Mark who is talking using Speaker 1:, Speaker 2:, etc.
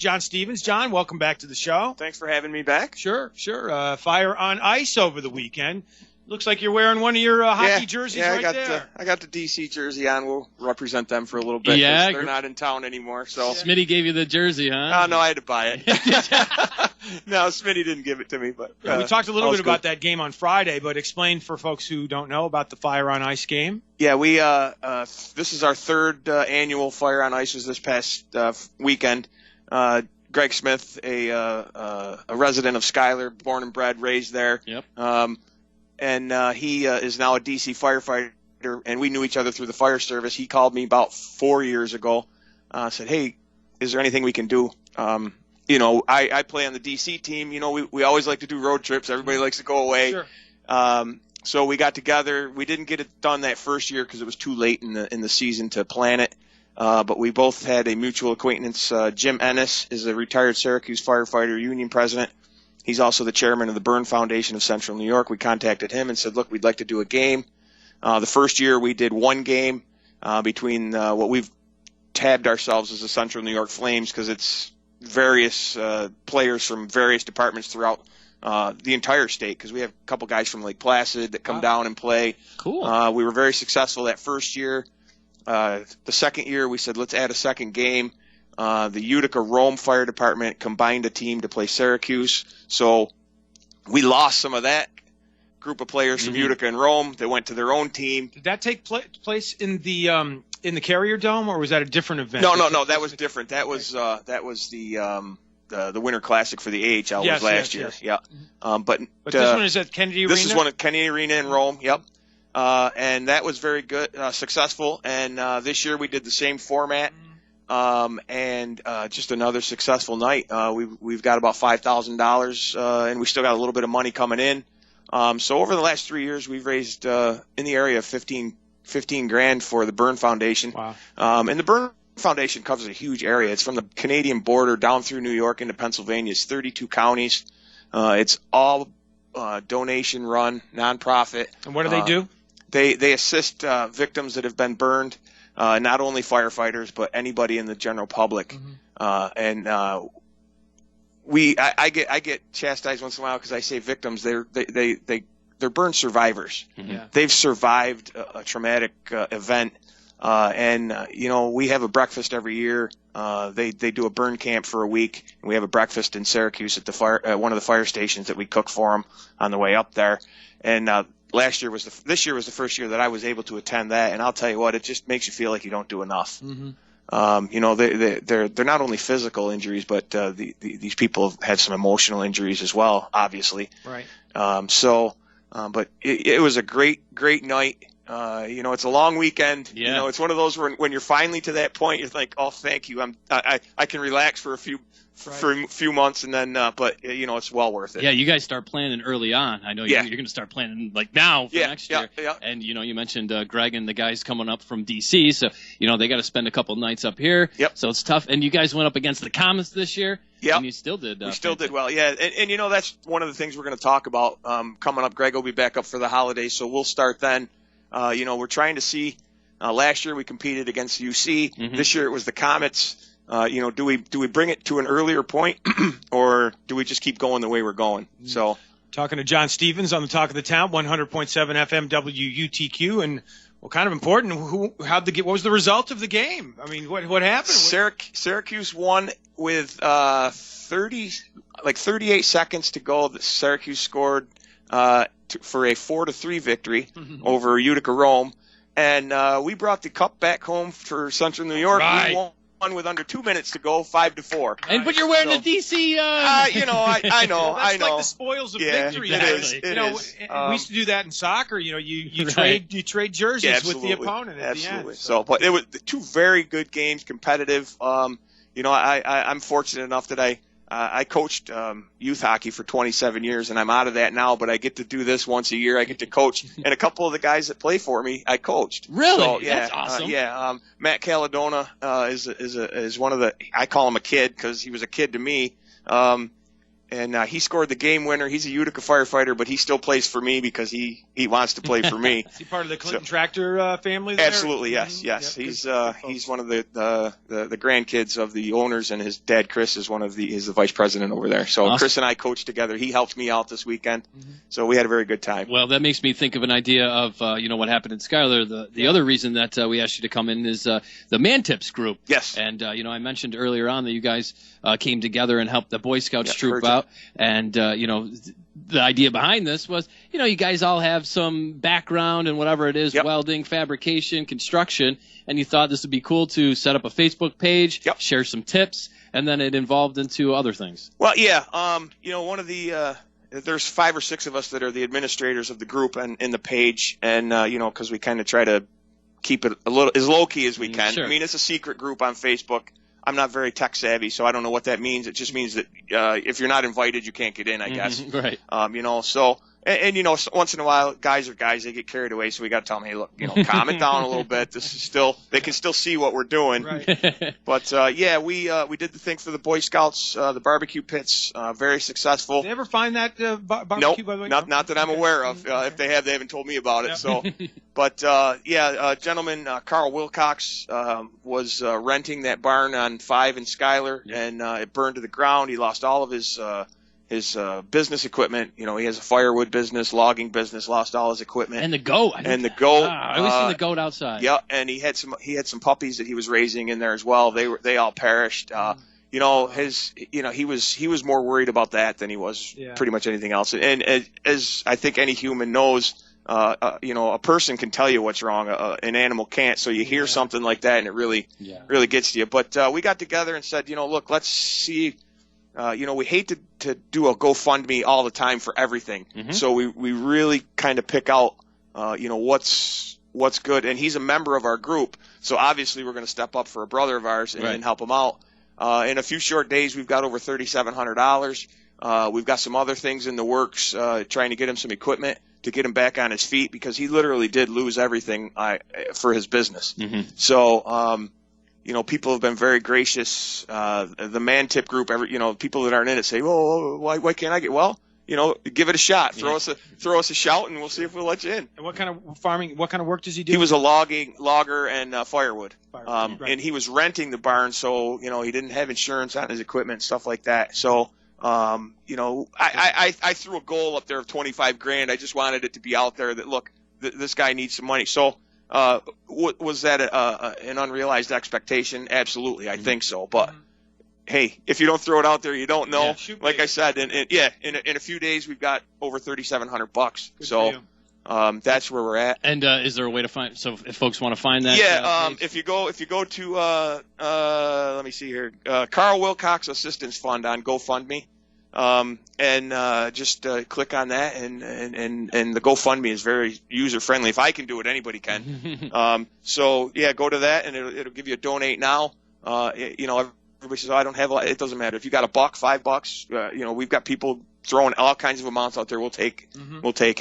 Speaker 1: John Stevens. John, welcome back to the show.
Speaker 2: Thanks for having me back.
Speaker 1: Sure. Fire on ice over the weekend. Looks like you're wearing one of your hockey jerseys right there.
Speaker 2: I got the DC jersey on. We'll represent them for a little bit.
Speaker 3: Yeah,
Speaker 2: they're not in town anymore. So
Speaker 3: Smitty gave you the jersey, huh?
Speaker 2: Oh, no, I had to buy it. No, Smitty didn't give it to me. But
Speaker 1: we talked a little bit about that game on Friday, but explain for folks who don't know about the Fire on Ice game.
Speaker 2: Yeah, we this is our third annual Fire on Ice. Was this past weekend. Greg Smith, a resident of Schuyler, born and bred, raised there.
Speaker 3: Yep.
Speaker 2: And he is now a DC firefighter, and we knew each other through the fire service. He called me about 4 years ago, said, hey, is there anything we can do? I play on the DC team. We always like to do road trips. Everybody likes to go away.
Speaker 1: Sure.
Speaker 2: So we got together. We didn't get it done that first year because it was too late in the season to plan it. But we both had a mutual acquaintance. Jim Ennis is a retired Syracuse firefighter union president. He's also the chairman of the Burn Foundation of Central New York. We contacted him and said, look, we'd like to do a game. The first year we did one game between what we've tabbed ourselves as the Central New York Flames because it's various players from various departments throughout the entire state because we have a couple guys from Lake Placid that come down and play.
Speaker 3: Cool.
Speaker 2: We were very successful that first year. The second year we said, let's add a second game. The Utica Rome Fire Department combined a team to play Syracuse. So we lost some of that group of players from Utica and Rome. They went to their own team.
Speaker 1: Did that take place in the Carrier Dome, or was that a different event?
Speaker 2: No, that was different. That was the Winter Classic for the AHL was last year.
Speaker 1: Yes.
Speaker 2: Yeah. But
Speaker 1: this one is at Kennedy Arena?
Speaker 2: This is one at Kennedy Arena in Rome. Yep. And that was very good, successful. And this year we did the same format. And just another successful night. We've got about $5,000, and we still got a little bit of money coming in. So over the last 3 years, we've raised in the area of 15 grand for the Burn Foundation.
Speaker 1: Wow.
Speaker 2: And the Burn Foundation covers a huge area. It's from the Canadian border down through New York into Pennsylvania. It's 32 counties. It's all donation run, nonprofit.
Speaker 1: And what do they do?
Speaker 2: They assist victims that have been burned. Not only firefighters, but anybody in the general public. And I get chastised once in a while because I say victims. They're burn survivors.
Speaker 1: Yeah.
Speaker 2: They've survived a traumatic event. We have a breakfast every year. They do a burn camp for a week, and we have a breakfast in Syracuse at the one of the fire stations that we cook for them on the way up there. And this year was the first year that I was able to attend that, and I'll tell you what, it just makes you feel like you don't do enough. They're not only physical injuries, but these people have had some emotional injuries as well, obviously.
Speaker 1: Right.
Speaker 2: But it was a great night. It's a long weekend.
Speaker 3: Yeah.
Speaker 2: It's one of those when you're finally to that point, you're like, oh, thank you. I can relax for a few months, and then but it's well worth it.
Speaker 3: Yeah, you guys start planning early on. I know you're going to start planning like now for next year.
Speaker 2: Yeah.
Speaker 3: And you mentioned Greg and the guys coming up from DC, so they got to spend a couple nights up here.
Speaker 2: Yep.
Speaker 3: So it's tough. And you guys went up against the Comets this year.
Speaker 2: Yeah.
Speaker 3: And you still did.
Speaker 2: We still did well. Yeah. And that's one of the things we're going to talk about coming up. Greg will be back up for the holidays, so we'll start then. We're trying to see. Last year we competed against UC. This year it was the Comets. Do we bring it to an earlier point, or do we just keep going the way we're going? So,
Speaker 1: talking to John Stevens on the Talk of the Town, 100.7 FM WUTQ, and kind of important. What was the result of the game? I mean, what happened?
Speaker 2: Syracuse won with 38 seconds to go. Syracuse scored for a 4-3 victory over Utica Rome, and we brought the cup back home for Central New York.
Speaker 3: Right.
Speaker 2: We won with under 2 minutes to go, 5-4.
Speaker 3: But you're wearing the DC.
Speaker 2: I know.
Speaker 1: That's like the spoils of victory.
Speaker 3: Exactly.
Speaker 2: It is.
Speaker 1: We used to do that in soccer. You trade jerseys with the opponent at the end.
Speaker 2: But it was two very good games, competitive. I'm fortunate enough that I coached youth hockey for 27 years, and I'm out of that now, but I get to do this once a year. I get to coach, and a couple of the guys that play for me, I coached.
Speaker 3: Really?
Speaker 2: So,
Speaker 3: That's awesome.
Speaker 2: Matt Caladona is one of the. I call him a kid because he was a kid to me. he scored the game winner. He's a Utica firefighter, but he still plays for me because he wants to play for me.
Speaker 1: Is he part of the Clinton Tractor family there?
Speaker 2: Absolutely, yes.
Speaker 1: Yep,
Speaker 2: He's one of the grandkids of the owners, and his dad Chris is the vice president over there. So
Speaker 3: Awesome.
Speaker 2: Chris and I coached together. He helped me out this weekend, so we had a very good time.
Speaker 3: Well, that makes me think of an idea of what happened in Schuyler. The other reason that we asked you to come in is the Man Tips group.
Speaker 2: Yes.
Speaker 3: And I mentioned earlier on that you guys came together and helped the Boy Scouts troop
Speaker 2: heard
Speaker 3: out. And the idea behind this was, you guys all have some background in whatever it is, welding, fabrication, construction, and you thought this would be cool to set up a Facebook page, share some tips, and then it evolved into other things.
Speaker 2: Well, yeah. One of the there's 5 or 6 of us that are the administrators of the group and in the page, and because we kind of try to keep it a little as low key as we can.
Speaker 3: Sure.
Speaker 2: I mean, it's a secret group on Facebook. I'm not very tech savvy, so I don't know what that means. It just means that if you're not invited, you can't get in, I guess.
Speaker 3: Right.
Speaker 2: So once in a while, guys are guys. They get carried away, so we got to tell them, hey, look, calm it down a little bit. This is they can still see what we're doing.
Speaker 1: Right.
Speaker 2: But we did the thing for the Boy Scouts, the barbecue pits, very successful.
Speaker 1: Did they ever find that barbecue?
Speaker 2: Nope,
Speaker 1: by the way?
Speaker 2: not that I'm aware of. If they have, they haven't told me about it. So, but gentleman Carl Wilcox was renting that barn on 5 in Schuyler, and it burned to the ground. He lost all of his business equipment. He has a firewood business, logging business. Lost all his equipment.
Speaker 3: And the goat. I always see the goat outside.
Speaker 2: Yeah, and he had some puppies that he was raising in there as well. They all perished. He was more worried about that than he was pretty much anything else. And as I think any human knows, a person can tell you what's wrong, an animal can't. So you hear something like that, and it really gets to you. But we got together and said, look, let's see. We hate to do a GoFundMe all the time for everything. So we really kind of pick out, what's good. And he's a member of our group, so obviously we're going to step up for a brother of ours and help him out. In a few short days, we've got over $3,700. We've got some other things in the works, trying to get him some equipment to get him back on his feet, because he literally did lose everything for his business. So, people have been very gracious. The Man Tip group, people that aren't in it say, "Oh, why can't I get?" Well, give it a shot. Throw us a shout, and we'll see if we'll let you in.
Speaker 1: And what kind of farming? What kind of work does he do?
Speaker 2: He was a logger and firewood.
Speaker 1: Right.
Speaker 2: And he was renting the barn, so he didn't have insurance on his equipment and stuff like that. So, I threw a goal up there of $25,000. I just wanted it to be out there that, look, this guy needs some money. So. Was that an unrealized expectation? Absolutely, I think so. But hey, if you don't throw it out there, you don't know. Like I said, in a few days, we've got over $3,700. So that's where we're at.
Speaker 3: And is there a way to find? So if folks want to find that,
Speaker 2: if you go to let me see here, Carl Wilcox Assistance Fund on GoFundMe. Just click on that, and the GoFundMe is very user friendly. If I can do it, anybody can. So go to that, and it'll give you a donate now. Everybody says, I don't have a lot. It doesn't matter. If you got $1, $5, we've got people throwing all kinds of amounts out there. We'll take it.